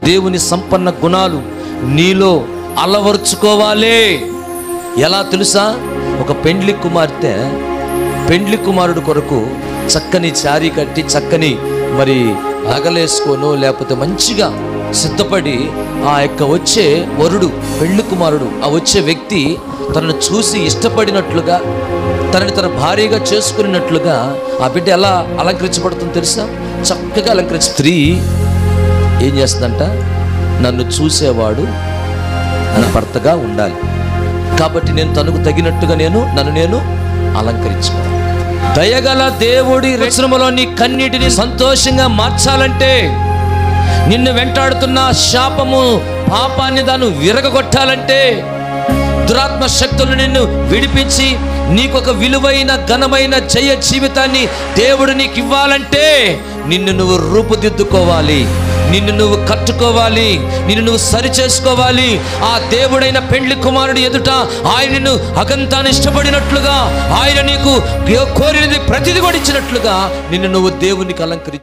దేవుని సంపన్న గుణాలు నీలో అలవర్చుకోవాలి. ఎలా తెలుసా? ఒక పెండ్లి కుమార్తె పెండ్లి కుమారుడు కొరకు చక్కని చారీ కట్టి చక్కని మరి నగలేసుకోను లేకపోతే మంచిగా సిద్ధపడి ఆ యొక్క వచ్చే వరుడు పెళ్లి కుమారుడు ఆ వచ్చే వ్యక్తి తనను చూసి ఇష్టపడినట్లుగా తనని తన భార్యగా చేసుకున్నట్లుగా ఆ బిడ్డ ఎలా అలంకరించబడుతుందో తెలుసా? చక్కగా అలంకరించ. స్త్రీ ఏం చేస్తుందంట? నన్ను చూసేవాడు నా భర్తగా ఉండాలి కాబట్టి నేను తనకు తగినట్టుగా నన్ను నేను అలంకరించుకోవాలి. దయగల దేవుడి రచనలో నీ కన్నీటిని సంతోషంగా మార్చాలంటే, నిన్ను వెంటాడుతున్న శాపము పాపాన్ని దాన్ని విరగొట్టాలంటే, దురాత్మ శక్తులు నిన్ను విడిపించి నీకొక విలువైన ఘనమైన జయ జీవితాన్ని దేవుడు నీకు ఇవ్వాలంటే నిన్ను నువ్వు రూపుదిద్దుకోవాలి, నిన్ను నువ్వు కట్టుకోవాలి, నిన్ను నువ్వు సరి చేసుకోవాలి. ఆ దేవుడైన పెండ్లి కుమారుడు ఎదుట ఆయన నిన్ను అగంతాన్ని ఇష్టపడినట్లుగా, ఆయన నీకు కోరినది ప్రతిది కూడా ఇచ్చినట్లుగా నిన్ను నువ్వు దేవునికి అలంకరించి